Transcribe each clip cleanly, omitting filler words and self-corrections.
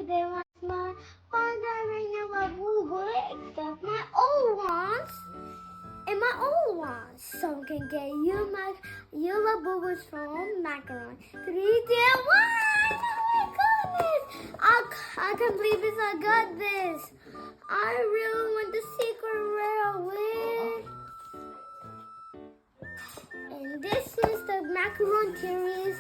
today was my wandering Labubu except my old ones and my old ones. So I can get you Labubus from macaron. 3, 2, 1! Oh my goodness! I can't believe this. I got this. I really want the secret rare win. And this is the macaron series.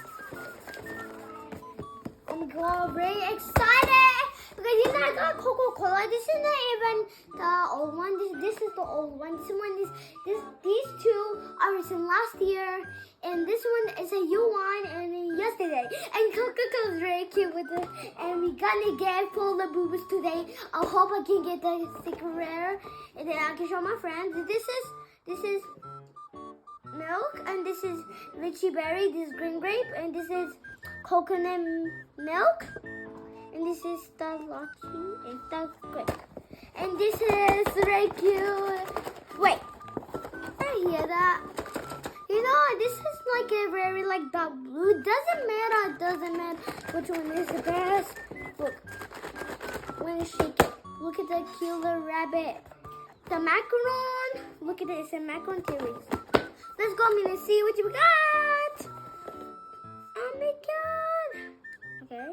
I'm very excited because you know I got Coca-Cola. This is not even the old one. This is the old one. These two are recent last year, and this one is a new one and yesterday. And Coca-Cola is very cute with it. And we gonna get full of Labubus today. I hope I can get the secret rare, and then I can show my friends. This is milk, and this is lychee berry. This is green grape, and this is coconut milk, and this is the lychee and the grape, and this is very cute. Wait, I hear that. You know, this is like a very like dark blue. It doesn't matter which one is the best. Look, when it's shaking, look at the cute little rabbit. The macaron, look at it, it's a macaron series. Let's go, Mina, see what you got. Oh my god. Okay.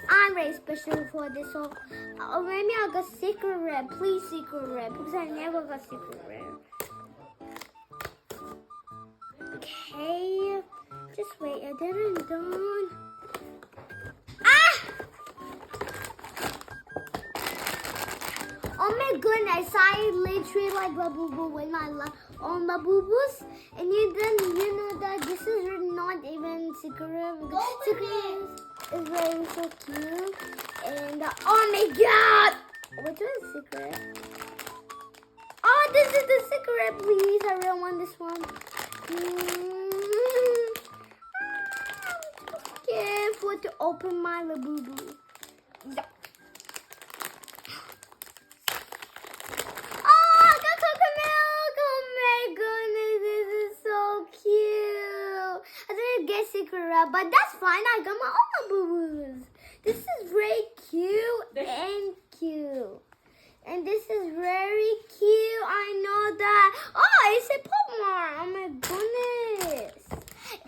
I'm very special for this, so maybe I'll get secret rare. Please, secret rare, because I never got secret rare. Okay. Just wait, I didn't done. Ah! Oh my goodness, I literally like Labubu with my own Labubus. And you know that this is not even secret. Secret is very so cute. And oh my god! Which one is secret? Oh, this is the secret, please. I really want this one. I'm so scared to open my Labubu. Yeah. Secret rare, but that's fine. I got my own Labubus. This is very cute and cute. And this is very cute. I know that. Oh, it's a Pop Mart. Oh my goodness.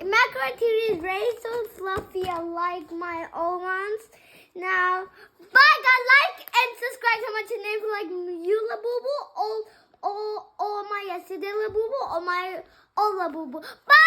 Macaroni is very so fluffy. I like my old ones. Now, bye guys. Like and subscribe to my channel for like you Labubu or my yesterday Labubu or my old Labubu. Bye.